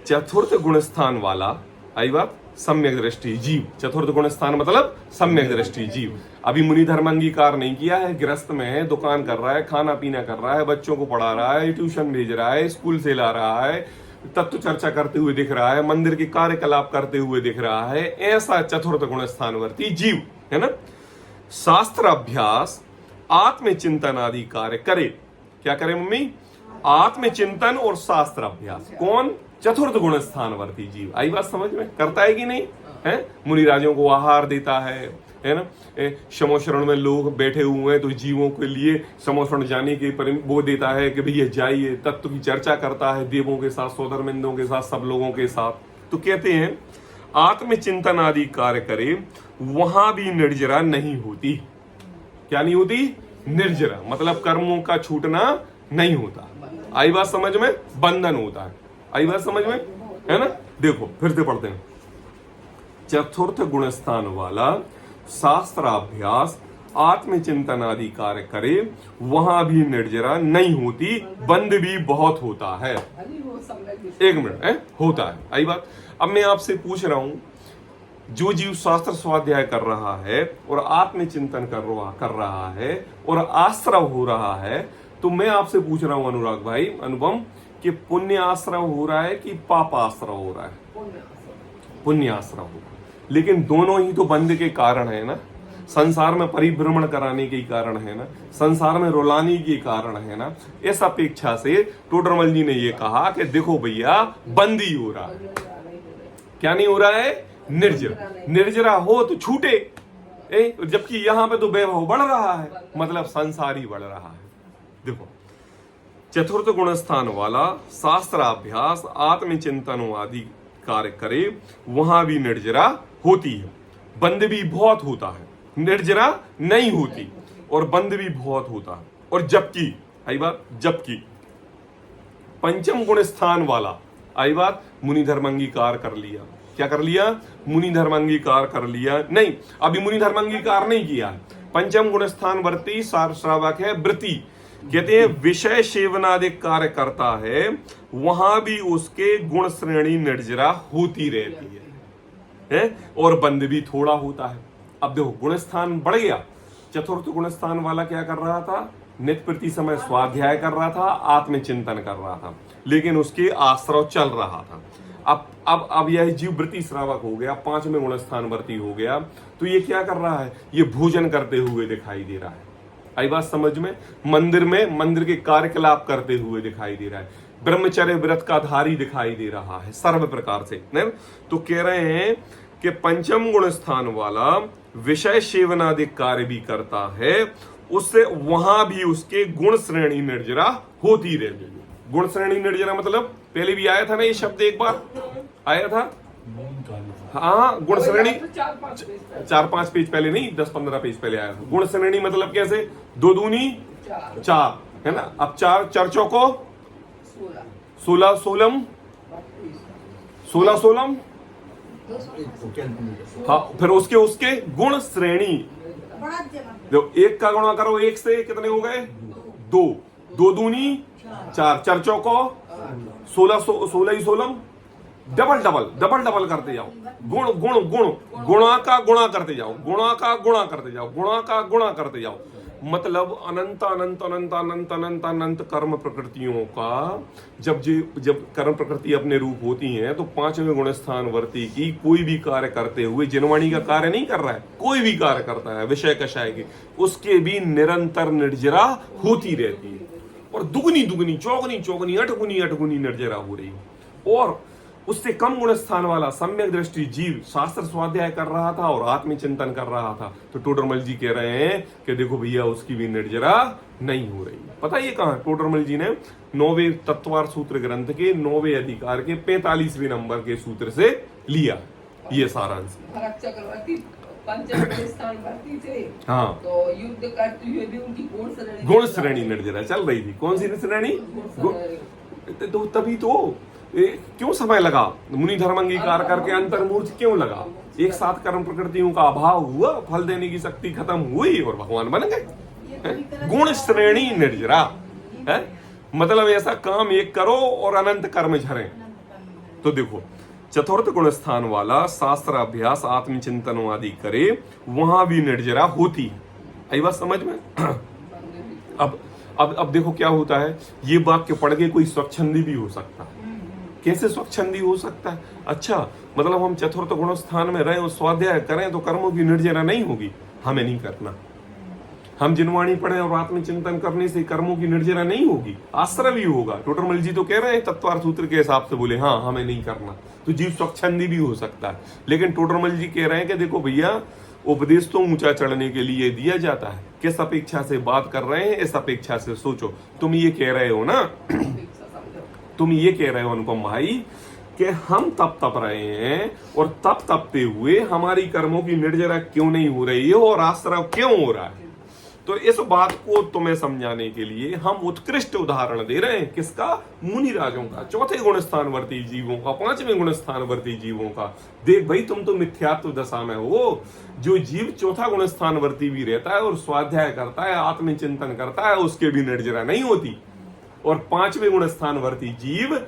चतुर्थ गुण स्थान वाला, आई बात, सम्यक दृष्टि जीव। चतुर्थ गुण स्थान मतलब सम्यक दृष्टि जीव। अभी मुनि धर्म अंगीकार नहीं किया है, गृहस्थ में है, दुकान कर रहा है, खाना पीना कर रहा है, बच्चों को पढ़ा रहा है, ट्यूशन भेज रहा है, स्कूल से ला रहा है, तत्व चर्चा करते हुए दिख रहा है, मंदिर के कार्यकलाप करते हुए दिख रहा है, ऐसा चतुर्थ गुण स्थानवर्ती जीव है ना। शास्त्र अभ्यास, आत्मचिंतन आदि कार्य करे। क्या करे मम्मी? आत्मचिंतन और शास्त्र अभ्यास। कौन? चतुर्थ गुण स्थानवर्ती जीव। आई बात समझ में? करता है कि नहीं है? मुनि राजों को आहार देता है ना। समोशरण में लोग बैठे हुए हैं तो जीवों के लिए समोशरण जाने के वो देता है कि भैया जाइए, तत्व की चर्चा करता है देवों के साथ, सोदरमिंदों के साथ, सब लोगों के साथ। तो कहते हैं आत्मचिंतन आदि कार्य करे, वहां भी निर्जरा नहीं होती। क्या नहीं होती? निर्जरा मतलब कर्मों का छूटना नहीं होता। आई बात समझ में? बंधन होता है। आई बात समझ में? है ना। देखो फिर से पढ़ते हैं। चतुर्थ गुण स्थान वाला शास्त्राभ्यास, आत्मचिंतन आदि कार्य करे, वहां भी निर्जरा नहीं होती, बंध भी बहुत होता है। एक मिनट है, होता है। आई बात। अब मैं आपसे पूछ रहा हूं, जो जीव शास्त्र स्वाध्याय कर रहा है और आत्मचिंतन कर रहा है और आश्रव हो रहा है, तो मैं आपसे पूछ रहा हूं अनुराग भाई, अनुपम, कि पुण्य आश्रव हो रहा है कि पाप आश्रव हो रहा है? पुण्य आश्रव हो रहा है। लेकिन दोनों ही तो बंध के कारण है ना, संसार में परिभ्रमण कराने के कारण है ना, संसार में रुलाने के कारण है ना। इस अपेक्षा से टोडरमल जी ने यह कहा कि देखो भैया बंदी हो रहा है। क्या नहीं हो रहा है? निर्जरा हो तो छूटे, जबकि यहां पे तो वैभव बढ़ रहा है, मतलब संसार ही बढ़ रहा है। देखो चतुर्थ गुण स्थान वाला शास्त्राभ्यास, आत्मचिंतन आदि कार्य करे, वहां भी निर्जरा होती है, बंध भी बहुत होता है। निर्जरा नहीं होती और बंध भी बहुत होता है। और जबकि, आई बात, जबकि पंचम गुण स्थान वाला, आई बात, मुनि धर्म अंगीकार कर लिया। क्या कर लिया? मुनि धर्म अंगीकार कर लिया। नहीं, अभी मुनि धर्म अंगीकार नहीं किया। पंचम गुण स्थान वर्ती श्रावक है वृत्ति। कहते हैं विषय सेवनादिक कार्य करता है, वहां भी उसके गुण श्रेणी निर्जरा होती रहती है और बंध भी थोड़ा होता है। अब देखो गुण स्थान बढ़ गया। चतुर्थ गुण स्थान वाला क्या कर रहा था? नित्य प्रति समय स्वाध्याय कर रहा था, आत्मचिंतन कर रहा था, लेकिन उसके आश्रव चल रहा था। अब यह जीव वृत्ति श्रावक हो गया, 5वें गुण स्थान वर्ती हो गया, तो ये क्या कर रहा है? ये भोजन करते हुए दिखाई दे रहा है। आई बात समझ में? मंदिर के कार्यकलाप करते हुए दिखाई दे रहा है, ब्रह्मचर्य व्रत का धारी दिखाई दे रहा है सर्व प्रकार से। नहीं? तो कह रहे हैं कि पंचम गुण स्थान वाला विषय सेवनादिक कार्य भी करता है, उससे वहां भी उसके गुण श्रेणी निर्जरा होती रहती है। गुण श्रेणी निर्जरा मतलब पहले भी आया था ना ये शब्द, एक बार आया था। हाँ, गुण श्रेणी 4-5 पेज पहले नहीं, 10-15 पेज पहले आया था। गुण श्रेणी मतलब कैसे? 2 दूनी 4 है ना। अब 4 चौको 16 सोलम 16 सोलम। हाँ, फिर उसके गुण श्रेणी, देखो 1 का गुणा करो 1 से, कितने हो गए? 2 दूनी 4, 4 चौको 16 ही सोलम। डबल करते जाओ। गुणा का गुणा करते जाओ, गुणा का गुणा करते जाओ, गुणा का गुणा करते जाओ। मतलब अनंत अनंत अनंत अनंत अनंत अनंत कर्म प्रकृतियों का जब कर्म प्रकृति अपने रूप होती हैं तो पांचवें गुण स्थान वर्ती की कोई भी कार्य करते हुए जिनवाणी का कार्य नहीं कर रहा है, कोई भी कार्य करता है विषय कषाय की, उसके भी निरंतर निर्जरा होती रहती है और दुगनी दुगनी चौगनी चौगनी अठगुनी अठगुनी निर्जरा हो रही है। और उससे कम गुण स्थान वाला सम्यक दृष्टि जीव शास्त्र स्वाध्याय कर रहा था और आत्मचिंतन कर रहा था, तो टोडरमल जी कह रहे हैं कि देखो भैया उसकी भी निर्जरा नहीं हो रही। पता ये कहां टोडरमल जी ने 9वें तत्वार सूत्र ग्रंथ के 9वें अधिकार के 45वें नंबर के सूत्र से लिया ये सारांश। चक्रवर्ती पंचम स्थान वर्ती थे, हाँ, तो युद्ध करते हुए भी उनकी गुण श्रेणी निर्जरा चल रही थी। कौन सी श्रेणी? तो तभी तो क्यों समय लगा मुनि धर्म अंगीकार करके अंतर्मूर्त क्यों लगा? एक साथ कर्म प्रकृतियों का अभाव हुआ, फल देने की शक्ति खत्म हुई और भगवान बन गए। गुण श्रेणी निर्जरा है मतलब ऐसा काम एक करो और अनंत कर्म झरे। तो देखो चतुर्थ गुण स्थान वाला शास्त्र अभ्यास आत्मचिंतन आदि करे वहां भी निर्जरा होती है। आई बात समझ में? अब देखो क्या होता है, ये वाक्य पढ़ के कोई स्वच्छंदी भी हो सकता है। कैसे स्वच्छंदी हो सकता है? अच्छा मतलब हम चतुर्थ गुण स्थान में रहे और स्वाध्याय करें तो कर्मों की निर्जरा नहीं होगी, हमें नहीं करना। हम जिनवाणी पढ़े और आत्मचिंतन करने से कर्मों की निर्जरा नहीं होगी, आश्रय भी होगा। टोडरमल जी तो कह रहे हैं तत्वार सूत्र के हिसाब से, बोले हाँ हमें नहीं करना, तो जीव स्वच्छंदी भी हो सकता है। लेकिन टोडरमल जी कह रहे हैं कि देखो भैया उपदेश तो ऊंचा चढ़ने के लिए दिया जाता है, किस अपेक्षा से बात कर रहे हैं इस अपेक्षा से सोचो। तुम ये कह रहे हो ना तुम ये कह रहे हो अनुपम भाई कि हम तप रहे हैं और तपते हुए हमारी कर्मों की निर्जरा क्यों नहीं हो रही है और आश्रय क्यों हो रहा है। तो इस बात को तुम्हें समझाने के लिए हम उत्कृष्ट उदाहरण दे रहे हैं। किसका? मुनि राजों का, चौथे गुण स्थानवर्ती जीवों का, पांचवें गुण स्थानवर्ती जीवों का। देख भाई तुम तो मिथ्यात्व दशा में हो। जो जीव चौथा गुण स्थानवर्ती भी रहता है और स्वाध्याय करता है आत्मचिंतन करता है उसके भी निर्जरा नहीं होती, और पांचवें गुण स्थानवर्ती जीव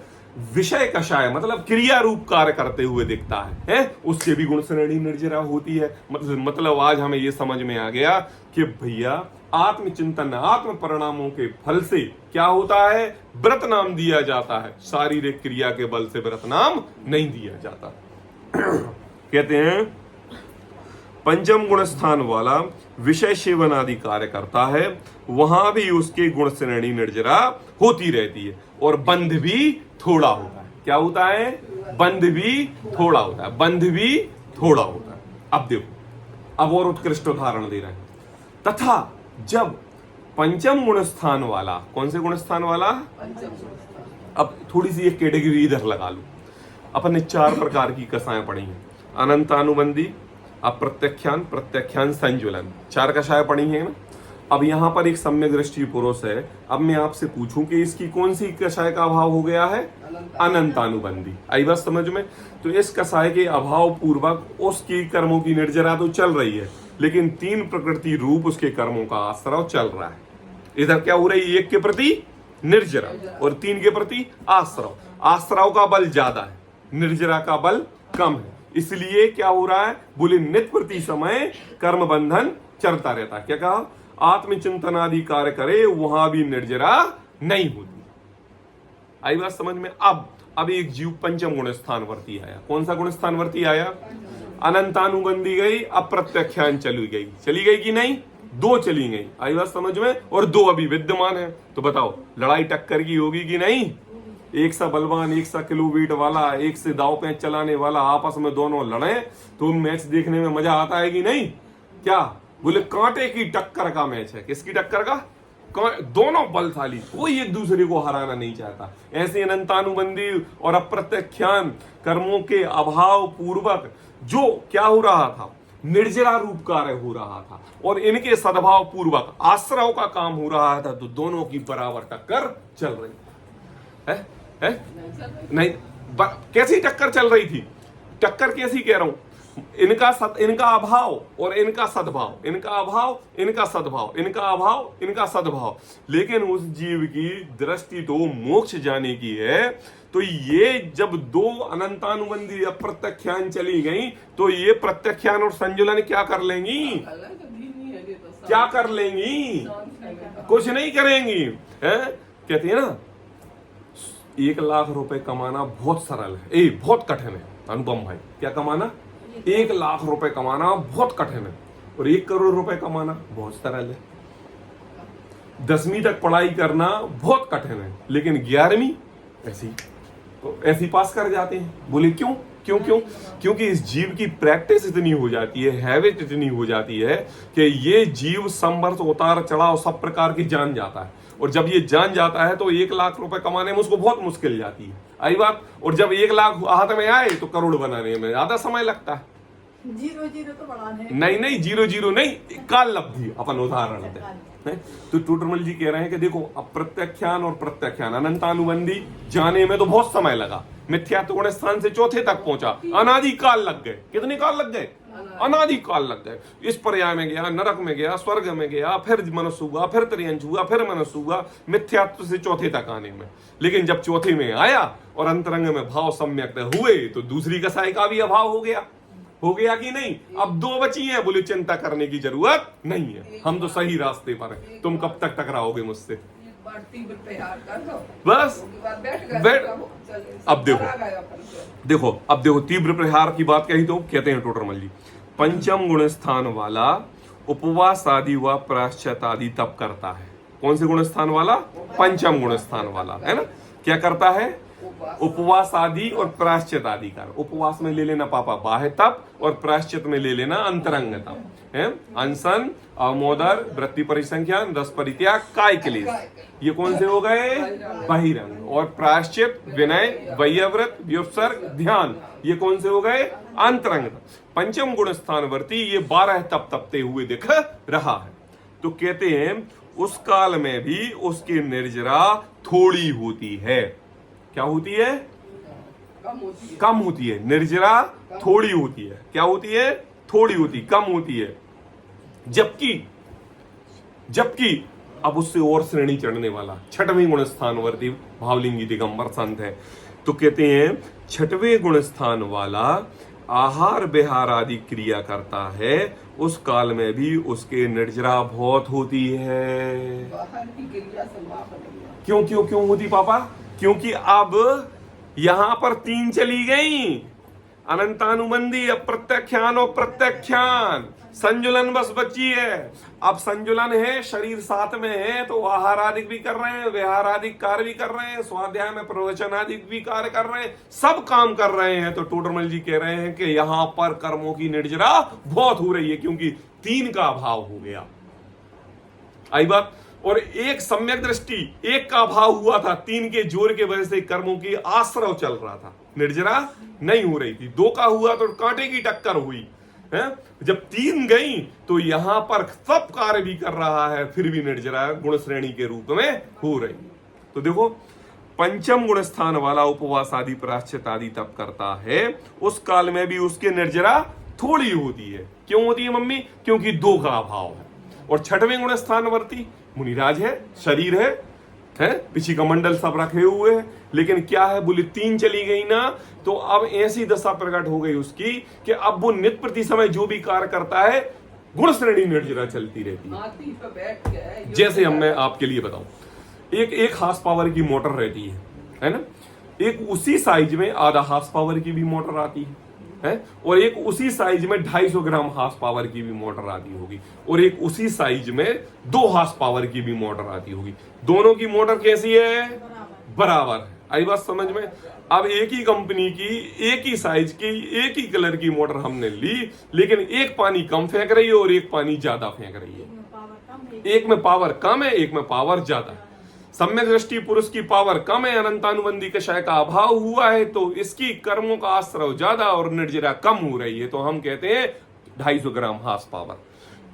विषय कषाय मतलब क्रिया रूप कार्य करते हुए दिखता है उसके भी गुण श्रेणी निर्जरा होती है। मतलब आज हमें यह समझ में आ गया कि भैया आत्मचिंतन आत्म परिणामों के फल से क्या होता है, व्रत नाम दिया जाता है। शारीरिक क्रिया के बल से व्रत नाम नहीं दिया जाता। कहते हैं पंचम गुण स्थान वाला विषय सेवन आदि कार्य करता है, वहां भी उसके गुण श्रेणी निर्जरा होती रहती है और बंध भी थोड़ा होता है। क्या होता है? बंध भी थोड़ा होता है, बंध भी थोड़ा होता है। अब देखो अब और उत्कृष्ट उदाहरण दे रहे हैं। तथा जब पंचम गुण स्थान वाला, कौन से गुण स्थान वाला? अब थोड़ी सी एक कैटेगरी इधर लगा लो। अपन ने 4 प्रकार की कषाएं पढ़ी हैं, अनंतानुबंधी, अप्रत्यख्यान, प्रत्यख्यान, संज्वलन, 4 कषाय पढ़ी हैं ना। अब यहाँ पर एक सम्यक दृष्टि पुरुष है। अब मैं आपसे पूछूं कि इसकी कौन सी कषाय का अभाव हो गया है? अनंतानुबंधी। आई बात समझ में? तो इस कषाय के अभाव पूर्वक उसकी कर्मों की निर्जरा तो चल रही है, लेकिन 3 प्रकृति रूप उसके कर्मों का आश्रय चल रहा है। इधर क्या हो रही है? 1 के प्रति निर्जरा और 3 के प्रति आश्रय। आश्रय का बल ज्यादा है, निर्जरा का बल कम है, इसलिए क्या हो रहा है? बोले नित्य प्रति समय कर्म बंधन चलता रहता है। क्या कहा? आत्मचिंतन आदि कार्य करे वहां भी निर्जरा नहीं होती। आई बात समझ में? अब एक जीव पंचम गुण स्थानवर्ती आया। कौन सा गुण स्थानवर्ती आया? अनंतानुबंधी गई, अप्रत्यख्यान चली गई कि नहीं? 2 चली गई। आई बात समझ में? और 2 अभी विद्यमान है। तो बताओ लड़ाई टक्कर की होगी कि नहीं? एक सा बलवान, एक सा किलो वेट वाला, एक से दाव पैंच चलाने वाला आपस में दोनों लड़े तो मैच देखने में मजा आता है कि नहीं? क्या बोले? कांटे की टक्कर का मैच है। किसकी टक्कर का? दोनों बलशाली, कोई एक दूसरे को हराना नहीं चाहता। ऐसे अनंतानुबंधी और अप्रत्यख्यान कर्मों के अभाव पूर्वक जो क्या हो रहा था? निर्जरा रूप कार्य हो रहा था और इनके सद्भाव पूर्वक आश्रय का काम हो रहा था, तो दोनों की बराबर टक्कर चल रही है? नहीं, कैसी टक्कर चल रही थी? टक्कर कैसी कह रहा हूं? इनका अभाव और इनका सद्भाव, इनका अभाव इनका सद्भाव, इनका अभाव इनका सद्भाव। लेकिन उस जीव की दृष्टि तो मोक्ष जाने की है, तो ये जब 2 अनंतानुबंधी अप्रत्यख्यान चली गई तो ये प्रत्यख्यान और संजुलन क्या कर लेंगी? क्या कर लेंगी? कुछ नहीं करेंगी। हैं? कहती है ना 1 लाख रुपए कमाना बहुत सरल है, बहुत कठिन है। अनुपम भाई, क्या कमाना? 1 लाख रुपए कमाना बहुत कठिन है और 1 करोड़ रुपए कमाना बहुत सरल है। 10वीं तक पढ़ाई करना बहुत कठिन है, लेकिन 11वीं ऐसी पास कर जाते हैं। बोले क्यों? क्योंकि इस जीव की प्रैक्टिस इतनी हो जाती है, हैबिट इतनी हो जाती है कि ये जीव संघर्ष, उतार चढ़ाव सब प्रकार की जान जाता है। और जब ये जान जाता है तो 1 लाख रुपए कमाने में उसको बहुत मुश्किल जाती है। आई बात। और जब 1 लाख हाथ में आए तो करोड़ बनाने में ज्यादा समय लगता है। 0 तो बढ़ाने नहीं 0 नहीं, काल लब्धि अपन उदाहरण देते हैं। तो टोडरमल जी कह रहे हैं कि देखो, अप्रत्यक्षान और प्रत्यक्षान अनंतानुबंधी जाने में तो बहुत समय लगा। मिथ्यात्व स्थान से चौथे तक पहुंचा, अनादि काल लग गए। कितने काल लग गए? अनादि काल लग गए। इस पर्याय में गया, नरक में गया, स्वर्ग में गया, फिर मनुष्य हुआ, फिर त्रियंश हुआ, फिर मनुष्य हुआ, मिथ्यात्व से चौथे तक आने में। लेकिन जब चौथे में आया और अंतरंग में भाव सम्यक हुए तो दूसरी कसाई का भी अभाव हो गया कि नहीं? अब 2 बची हैं। बोले चिंता करने की जरूरत नहीं है, हम तो सही रास्ते पर हैं। तुम कब तक टकराओगे मुझसे? बस बैठ। अब देखो तीव्र प्रहार की बात कही तो कहते हैं टोडरमल जी, पंचम गुण स्थान वाला उपवास आदि व प्रायश्चित आदि तप करता है। कौन से गुण स्थान वाला? पंचम गुण स्थान वाला, है ना। क्या करता है? उपवास आदि और प्रायश्चित आदि कर। उपवास में ले लेना पापा बाह्य तप और प्रायश्चित में ले लेना अंतरंग तप है। अनशन, अवमोदर, वृत्ति परिसंख्यान, रस परित्याग, काय क्लेश, ये कौन से हो गए? बहिरंग। और प्रायश्चित, विनय, वैयव्रत, व्युत्सर्ग, ध्यान, ये कौन से हो गए? अंतरंग। पंचम गुण स्थानवर्ती ये 12 तप तपते हुए दिख रहा है। तो कहते हैं उस काल में भी उसकी निर्जरा थोड़ी होती है। क्या होती है? कम होती है। निर्जरा थोड़ी होती है। क्या होती है? थोड़ी होती, कम होती है। जबकि अब उससे और श्रेणी चढ़ने वाला 6वें गुण स्थानवर्ती भावलिंगी दिगंबर संत है। तो कहते हैं 6वें गुण स्थान वाला आहार विहार आदि क्रिया करता है, उस काल में भी उसके निर्जरा बहुत होती है। क्यों होती पापा? क्योंकि अब यहां पर 3 चली गई, अनंतानुबंधी, अप्रत्यक्षान और प्रत्यक्षान। संजुलन बस बची है। अब संजुलन है, शरीर साथ में है, तो आहार आदि भी कर रहे हैं, विहार आदि कार्य भी कर रहे हैं, स्वाध्याय में प्रवचन आदि भी कार्य कर रहे हैं, सब काम कर रहे हैं। तो टोडरमल जी कह रहे हैं कि यहां पर कर्मों की निर्जरा बहुत हो रही है, क्योंकि 3 का अभाव हो गया। आई बात। और एक सम्यक दृष्टि, एक का अभाव हुआ था, 3 के जोर के वजह से कर्मों की आश्रव चल रहा था, निर्जरा नहीं हो रही थी। 2 का हुआ तो कांटे की टक्कर हुई है। जब 3 गई तो यहां पर सब कार्य भी कर रहा है, फिर भी निर्जरा गुण श्रेणी के रूप में हो रही। तो देखो, पंचम गुण स्थान वाला उपवास आदि प्रायश्चित आदि तप करता है, उस काल में भी उसके निर्जरा थोड़ी होती है। क्यों होती है मम्मी? क्योंकि 2 का अभाव है। और 6वें गुण स्थानवर्ती मुनिराज है, शरीर है, पिछी कमंडल सब रखे हुए हैं, लेकिन क्या है? बोले 3 चली गई ना, तो अब ऐसी दशा प्रकट हो गई उसकी कि अब वो नित्य प्रति समय जो भी कार्य करता है, गुण श्रेणी निर्जरा चलती रहती है। जैसे हम मैं आपके लिए बताऊं, एक हार्स पावर की मोटर रहती है ना। एक उसी साइज में आधा हार्स पावर की भी मोटर आती है, और एक उसी साइज में 250 ग्राम हार्स पावर की भी मोटर आती होगी, और एक उसी साइज में 2 हार्स पावर की भी मोटर आती होगी। दोनों की मोटर कैसी है? बराबर है। आई बात समझ में? अब एक ही कंपनी की, एक ही साइज की, एक ही कलर की मोटर हमने ली, लेकिन एक पानी कम फेंक रही है और एक पानी ज्यादा फेंक रही है। एक में पावर कम है, एक में पावर ज्यादा है। सम्यक दृष्टि पुरुष की पावर कम है, अनंतानुबंधी कषाय का अभाव हुआ है, तो इसकी कर्मों का आश्रव ज्यादा और निर्जरा कम हो रही है। तो हम कहते हैं 250 ग्राम हार्स पावर।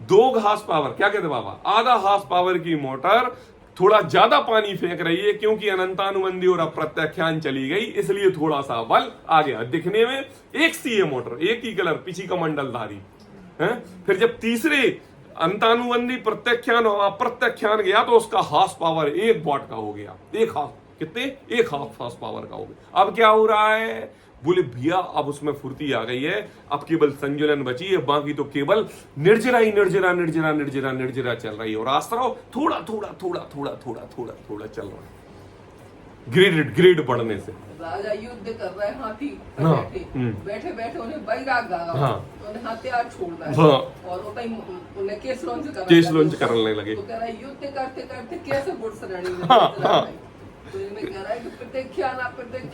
2 हार्स पावर, क्या कहते बाबा? आधा हार्स पावर की मोटर थोड़ा ज्यादा पानी फेंक रही है, क्योंकि अनंतानुबंधी और अप्रत्यक्षान चली गई, इसलिए थोड़ा सा बल आ गया। दिखने में एक सी है मोटर, एक ही कलर, पीछे का मंडलधारी है। फिर जब तीसरे अंतानुबंधी प्रत्यक्षान और अप्रत्यक्षान गया, तो उसका हार्स पावर 1 वॉट का हो गया। 1 हार्स, कितने? 1 हार्स पावर का हो गया। अब क्या हो रहा है? बोले भैया अब उसमें फुर्ती आ गई है, अब केवल संजुलन बची है, बाकी तो केवल निर्जरा ही निर्जरा निर्जरा निर्जरा निर्जरा चल रही है। और आश्रव थोड़ा थोड़ा थोड़ा थोड़ा थोड़ा थोड़ा थोड़ा चल रहा है ग्रेड बढ़ने से। राजा युद्ध कर रहे हाथी पर हाँ, बैठे बैठे उन्हें बैराग आ हाँ, उन्हें हथियार छोड़ना है। हाँ, और वो कहीं उन्हें केस लॉन्च करने लगे। तो कह रहा है युद्ध करते करते कैसे बुढ़ श्रेणी में हाँ, चला हाँ। गए। तो इनमें कह रहा है कि प्रत्यक्षान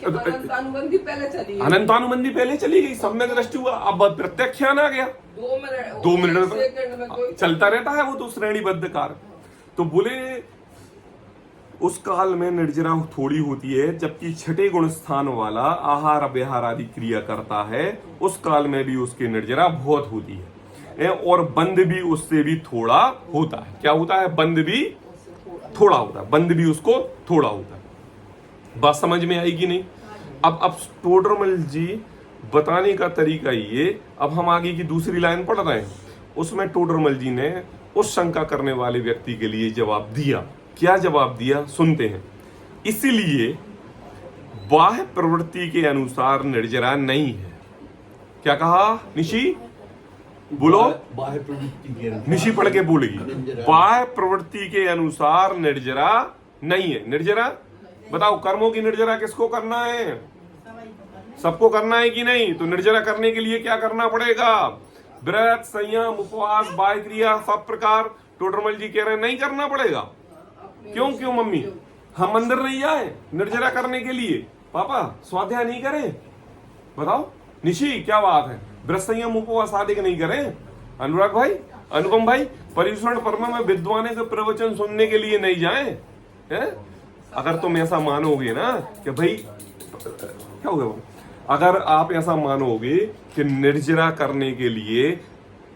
अनंतानुबंधी पहले चली गई। अनंतानुबंधी पहले चली गई, सम्यक दृष्टि हुआ, अब प्रत्यक्षान आ गया। 2 मिनट सेकंड में कोई चलता रहता है वो तो श्रेणीबद्ध कार। तो बोले उस काल में निर्जरा थोड़ी होती है, जबकि छठे गुण स्थान वाला आहार विहार आदि क्रिया करता है, उस काल में भी उसकी निर्जरा बहुत होती है। और बंद भी उससे भी थोड़ा होता है। क्या होता है? बंद भी थोड़ा होता है, बंद भी उसको थोड़ा होता है। बात समझ में आई कि नहीं? अब टोडरमल जी बताने का तरीका ये, अब हम आगे की दूसरी लाइन पढ़ रहे हैं, उसमें टोडरमल जी ने उस शंका करने वाले व्यक्ति के लिए जवाब दिया। क्या जवाब दिया सुनते हैं। इसलिए बाह्य प्रवृत्ति के अनुसार निर्जरा नहीं है। क्या कहा निशी? बोलो। बाह्य प्रवृत्ति के अनुसार निशी पढ़ के बोलेगी। बाह्य प्रवृत्ति के अनुसार निर्जरा नहीं है। निर्जरा बताओ, कर्मों की निर्जरा किसको करना है? सबको करना है कि नहीं? तो निर्जरा करने के लिए क्या करना पड़ेगा? व्रत, संयम, उपवास, बाह्य क्रिया सब प्रकार। टोडरमल जी कह रहे हैं नहीं करना पड़ेगा। क्यों मम्मी? हम मंदिर नहीं जाए निर्जरा करने के लिए? पापा स्वाध्याय नहीं करें? बताओ निशी क्या बात है? व्रत, संयम, उपवास आदि नहीं करें? अनुराग भाई, अनुपम भाई, पर्यूषण पर्व में विद्वान के प्रवचन सुनने के लिए नहीं जाए हैं? अगर तुम ऐसा मानोगे ना कि भाई क्या हो गया, अगर आप ऐसा मानोगे कि निर्जरा करने के लिए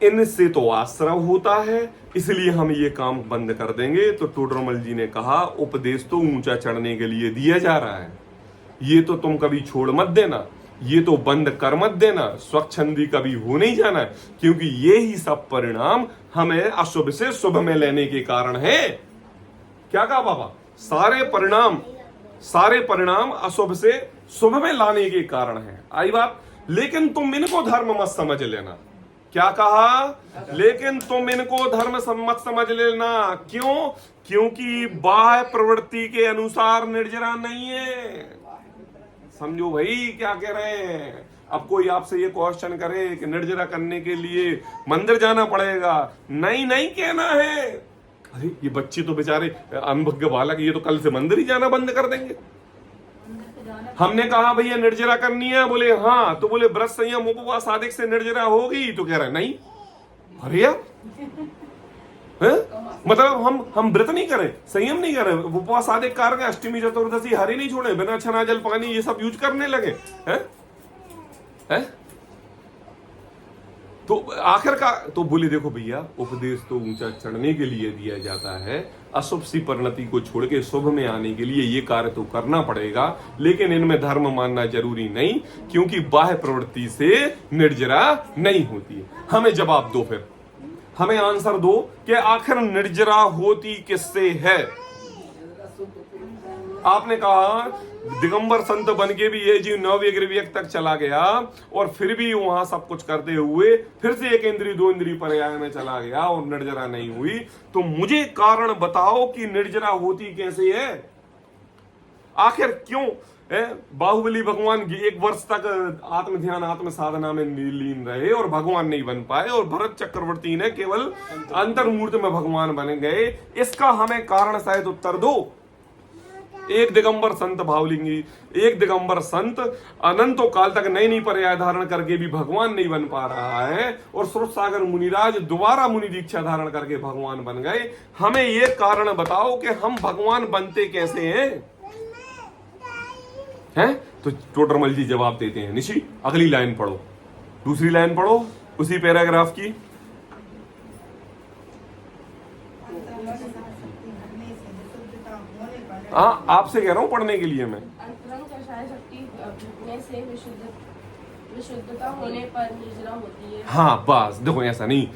इनसे तो आश्रव होता है, इसलिए हम ये काम बंद कर देंगे, तो टोडरमल जी ने कहा उपदेश तो ऊंचा चढ़ने के लिए दिया जा रहा है, ये तो तुम कभी छोड़ मत देना, ये तो बंद कर मत देना, स्वच्छंदी कभी हो नहीं जाना, क्योंकि ये ही सब परिणाम हमें अशुभ से शुभ में लेने के कारण है। क्या कहा पापा? सारे परिणाम अशुभ से शुभ में लाने के कारण है। आई बात? लेकिन तुम इनको धर्म मत समझ लेना। क्या कहा? लेकिन तुम इनको धर्म मत समझ लेना। क्यों? क्योंकि बाह्य प्रवृत्ति के अनुसार निर्जरा नहीं है। समझो भाई क्या कह रहे हैं। अब कोई आपसे ये क्वेश्चन करे कि निर्जरा करने के लिए मंदिर जाना पड़ेगा, नहीं कहना है। अरे ये बच्चे तो बेचारे अनुभज्ञ बालक, ये तो कल से मंदिर ही जाना बंद कर देंगे। हमने कहा भैया निर्जरा करनी है, बोले हाँ, तो बोले व्रत, संयम, उपवास आदि से निर्जरा होगी, तो कह रहे नहीं। अरे यार मतलब हम व्रत नहीं करें, संयम नहीं करें, उपवास आदि कार्य, अष्टमी चतुर्दशी हरी नहीं छोड़े, बिना छना जल पानी ये सब यूज करने लगे हैं? तो आखिर का तो बोले देखो भैया, उपदेश तो ऊंचा चढ़ने के लिए दिया जाता है, अशुभ सी परिणति को छोड़ के शुभ में आने के लिए ये कार्य तो करना पड़ेगा, लेकिन इनमें धर्म मानना जरूरी नहीं, क्योंकि बाह्य प्रवृत्ति से निर्जरा नहीं होती है। हमें जवाब दो, फिर हमें आंसर दो कि आखिर निर्जरा होती किससे है? आपने कहा दिगंबर संत बन के भी ये जीव 9वें विवेक तक चला गया और फिर भी वहां सब कुछ करते हुए फिर से 1 इंद्रिय 2 इंद्रिय पर्याय में चला गया और निर्जरा नहीं हुई। तो मुझे कारण बताओ कि निर्जरा होती कैसे है? आखिर क्यों बाहुबली भगवान 1 वर्ष तक आत्म ध्यान आत्म साधना में लीन रहे और भगवान नहीं बन पाए, और भरत चक्रवर्ती ने केवल अंतर्मूर्त में भगवान बन गए? इसका हमें कारण शायद उत्तर दो। एक दिगंबर संत भावलिंगी, एक दिगंबर संत अनंतों काल तक नई पर्याय धारण करके भी भगवान नहीं बन पा रहा है, और श्रुत सागर मुनिराज दोबारा मुनि दीक्षा धारण करके भगवान बन गए। हमें ये कारण बताओ कि हम भगवान बनते कैसे हैं? तो टोडरमल जी जवाब देते हैं। निशी अगली लाइन पढ़ो, दूसरी लाइन पढ़ो उसी पैराग्राफ की। हाँ, आपसे कह रहा हूँ पढ़ने के लिए मैं। अंतरंग कषाय शक्ति में से विशुद्धता होने पर निर्जरा होती है। हाँ बस देखो, ऐसा नहीं,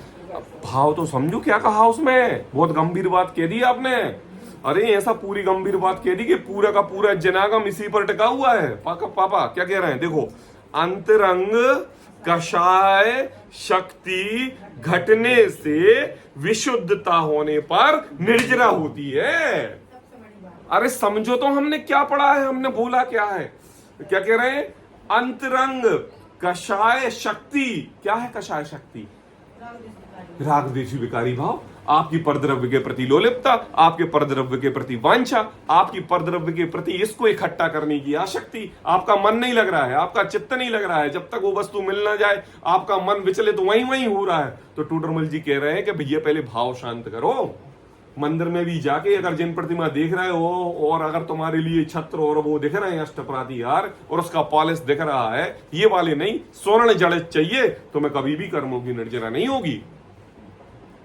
भाव तो समझो क्या कहा उसमें। बहुत गंभीर बात कह दी आपने। अरे ऐसा पूरी गंभीर बात कह दी कि पूरा का पूरा जनागम इसी पर टिका हुआ है। पापा क्या कह रहे हैं? देखो, अंतरंग कषाय शक्ति घटने से विशुद्धता होने पर निर्जरा होती है। अरे समझो तो हमने क्या पढ़ा है, हमने बोला क्या है, क्या कह रहे हैं? अंतरंग कषाय शक्ति। क्या है कषाय शक्ति? राग द्वेषी विकारी भाव, आपकी परद्रव्य के प्रति लोलुपता, आपके परद्रव्य के प्रति वांछा, आपकी परद्रव्य के प्रति इसको इकट्ठा करने की आसक्ति। आपका मन नहीं लग रहा है, आपका चित्त नहीं लग रहा है, जब तक वो वस्तु मिल ना जाए आपका मन विचलित वहीं वहीं हो रहा है। तो टोडरमल जी कह रहे हैं कि भैया पहले भाव शांत करो। मंदिर में भी जाके अगर जिन प्रतिमा देख रहे हो और अगर तुम्हारे लिए छत्र और वो दिख रहे हैं अष्टपराधी हार और उसका पॉलिश दिख रहा है, ये वाले नहीं, स्वर्ण जड़ित चाहिए, तो मैं कभी भी कर्मों की निर्जरा नहीं होगी।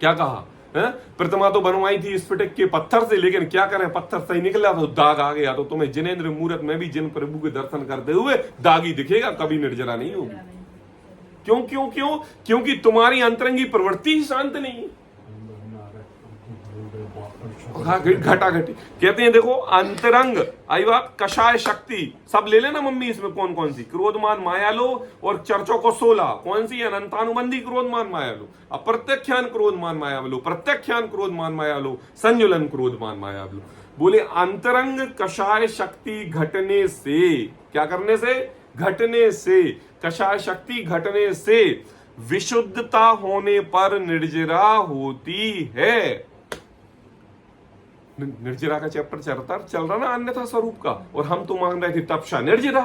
क्या कहा है? प्रतिमा तो बनवाई थी स्फटिक के पत्थर से, लेकिन क्या करें, पत्थर सही निकला तो दाग आ गया। तो तुम्हें जिनेंद्र मूर्त में भी जिन प्रभु के दर्शन करते हुए दाग ही दिखेगा, कभी निर्जरा नहीं होगी। क्यों क्यों क्यों? क्योंकि तुम्हारी अंतरंगी प्रवृत्ति ही शांत नहीं है। घटा घटी कहते हैं, देखो अंतरंग आई बात, कषाय शक्ति सब ले लेना मम्मी, इसमें कौन कौन सी? क्रोधमान माया लो और चर्चों को 16 कौन सी? अनंतानुबंधी क्रोधमान माया लो, अप्रत्यख्यान क्रोधमान माया लो, प्रत्यख्यान क्रोधमान माया लो, संजुलन क्रोधमान माया लो। बोले अंतरंग कषाय शक्ति घटने से, क्या करने से? घटने से, कषाय शक्ति घटने से विशुद्धता होने पर निर्जरा होती है। निर्जरा का चैप्टर चल रहा ना अन्यथा स्वरूप का, और हम तो मांग रहे थे तपसा निर्जरा।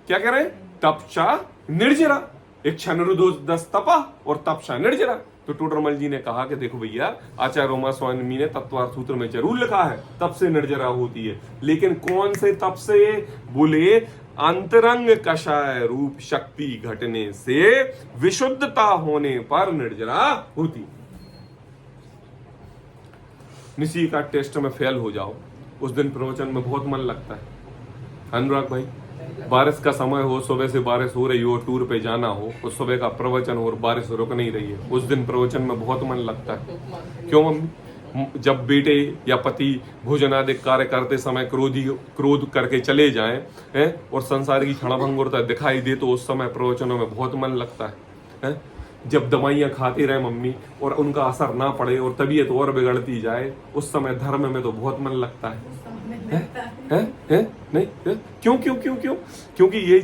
क्या कह रहे हैं? तपसा निर्जरा, एक क्षणरुदोष तपा और तपसा निर्जरा। तो टोडरमल जी ने कहा कि देखो भैया, आचार्य रोमा स्वामी ने तत्वार्थ सूत्र में जरूर लिखा है तप से निर्जरा होती है, लेकिन कौन से तप से? बोले अंतरंग कषाय रूप शक्ति घटने से विशुद्धता होने पर निर्जरा होती है। निशी का टेस्ट में फेल हो जाओ, उस दिन प्रवचन में बहुत मन लगता है। अनुराग भाई, बारिश का समय हो, सुबह से बारिश हो रही हो, टूर पे जाना हो, उस सुबह का प्रवचन हो और बारिश रुक नहीं रही है, उस दिन प्रवचन में बहुत मन लगता है। क्यों मम्मी? जब बेटे या पति भोजन आदि कार्य करते समय क्रोध करके चले जाएं हैं और संसार की क्षणभंगुरता दिखाई दे, तो उस समय प्रवचनों में बहुत मन लगता है। जब दवाइयां खाते रहे मम्मी और उनका असर ना पड़े और तबीयत और बिगड़ती जाए, उस समय धर्म में तो बहुत मन लगता है। नहीं है? क्यों क्यों क्यों क्यों? क्योंकि ये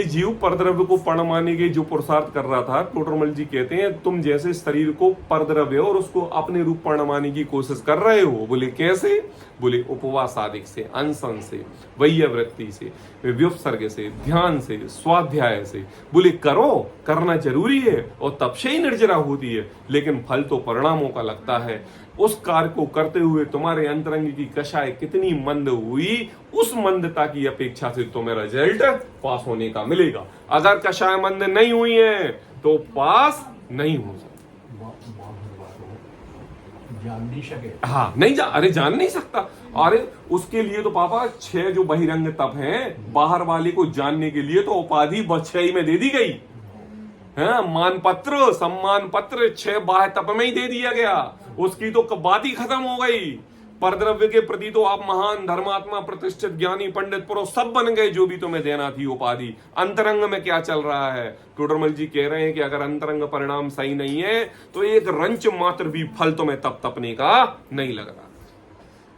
जीव परद्रव्य को परमाने के जो पुरुषार्थ कर रहा था, टोडरमल जी कहते हैं तुम जैसे शरीर को परद्रव्य और उसको अपने रूप परमाने की कोशिश कर रहे हो। बोले कैसे? बोले उपवास आदि से, अनशन से, वैयवृत्ति से, व्युपसर्ग से, ध्यान से, स्वाध्याय से। बोले करो, करना जरूरी है और तब से ही निर्जरा होती है, लेकिन फल तो परिणामों का लगता है। उस कार्य को करते हुए तुम्हारे अंतरंग की कषाय कितनी मंद हुई, उस मंदता की अपेक्षा से तुम्हें रिजल्ट पास होने का मिलेगा। अगर कषाय मंद नहीं हुई है तो पास नहीं हो सकता। जान नहीं सके, हाँ नहीं अरे जान नहीं सकता। अरे उसके लिए तो पापा 6 जो बहिरंग तप हैं, बाहर वाले को जानने के लिए तो उपाधि 6 में दे दी गई है। मान पत्र, सम्मान पत्र 6 बाह्य तप में ही दे दिया गया, उसकी तो बात ही खत्म हो गई। परद्रव्य के प्रति तो आप महान धर्मात्मा, प्रतिष्ठित ज्ञानी, पंडित, पुरुष सब बन गए, जो भी तुम्हें देना थी उपाधि। अंतरंग में क्या चल रहा है? टोडरमल जी कह रहे हैं कि अगर अंतरंग परिणाम सही नहीं है तो एक रंच मात्र भी फल तुम्हें तप तपने का नहीं लग रहा।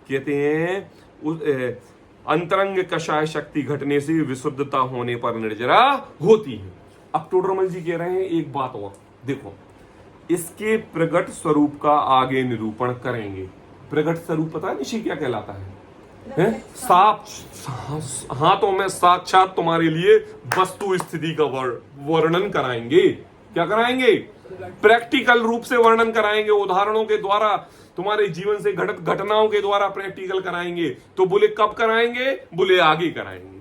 कहते हैं अंतरंग कषाय शक्ति घटने से विशुद्धता होने पर निर्जरा होती है। अब टोडरमल जी कह रहे हैं एक बात और देखो, इसके प्रगट स्वरूप का आगे निरूपण करेंगे। प्रगट स्वरूप पता है निशी क्या कहलाता है? हाथों में साक्षात तुम्हारे लिए वस्तु स्थिति का वर्णन कराएंगे। क्या कराएंगे? प्रैक्टिकल रूप से वर्णन कराएंगे, उदाहरणों के द्वारा, तुम्हारे जीवन से घटित घटनाओं के द्वारा प्रैक्टिकल कराएंगे। तो बोले कब कराएंगे? बोले आगे कराएंगे।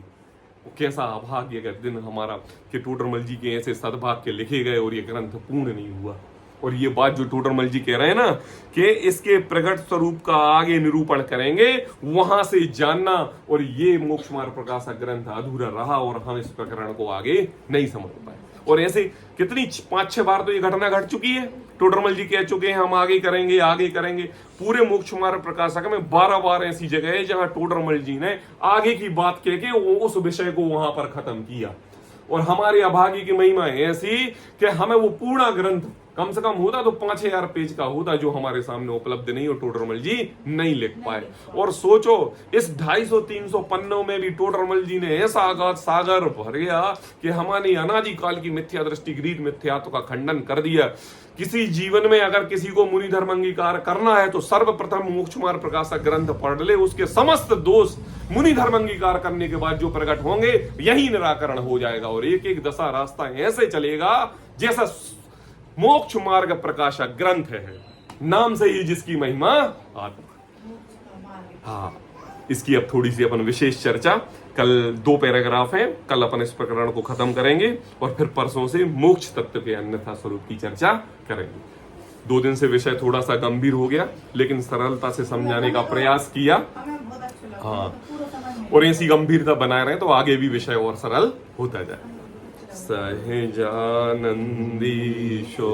कैसा अभाग्य का दिन हमारा कि टोडरमल जी के ऐसे सद्भाग्य लिखे गए और ये ग्रंथ पूर्ण नहीं हुआ। और ये बात जो टोडरमल जी कह रहे हैं ना कि इसके प्रगट स्वरूप का आगे निरूपण करेंगे, वहां से जानना, और ये मोक्ष मार्ग प्रकाशक ग्रंथ अधूरा रहा और हम इस प्रकरण को आगे नहीं समझ पाए। और ऐसे कितनी 5-6 बार तो ये घटना घट चुकी है। टोडरमल जी कह चुके हैं हम आगे करेंगे। पूरे मोक्ष मार्ग प्रकाशक में 12 बार ऐसी जगह है जहां टोडरमल जी ने आगे की बात कह के उस विषय को वहां पर खत्म किया। और हमारे अभागी की महिमा ऐसी कि हमें वो पूर्ण ग्रंथ कम से कम होता तो 5000 पेज का होता, जो हमारे सामने उपलब्ध नहीं, और टोडरमल जी नहीं लिख पाए। और सोचो इस 250-300 पन्नों में भी टोडरमल जी ने ऐसा अगाध सागर भर गया कि हमारी अनादि काल की मिथ्या दृष्टि ग्रीड मिथ्यात्व का खंडन कर दिया। किसी जीवन में अगर किसी को मुनि धर्म अंगीकार करना है तो सर्वप्रथम मोक्ष मार्ग प्रकाशक ग्रंथ पढ़ ले, उसके समस्त दोष मुनि धर्म अंगीकार करने के बाद जो प्रकट होंगे यही निराकरण हो जाएगा। और एक एक दशा रास्ता ऐसे चलेगा जैसा मोक्ष मार्ग प्रकाशक ग्रंथ है, नाम से ही जिसकी महिमा आत्मा। हाँ, इसकी अब थोड़ी सी अपन विशेष चर्चा, कल 2 पैराग्राफ हैं, कल अपन इस प्रकरण को खत्म करेंगे और फिर परसों से मोक्ष तत्व के अन्यथा स्वरूप की चर्चा करेंगे। 2 दिन से विषय थोड़ा सा गंभीर हो गया, लेकिन सरलता से समझाने का प्रयास किया। हमें बहुत अच्छा लगा। हाँ, पूरा समझ में और ऐसी गंभीरता बनाए रहे तो आगे भी विषय और सरल होता जाए। सहजानंदी शो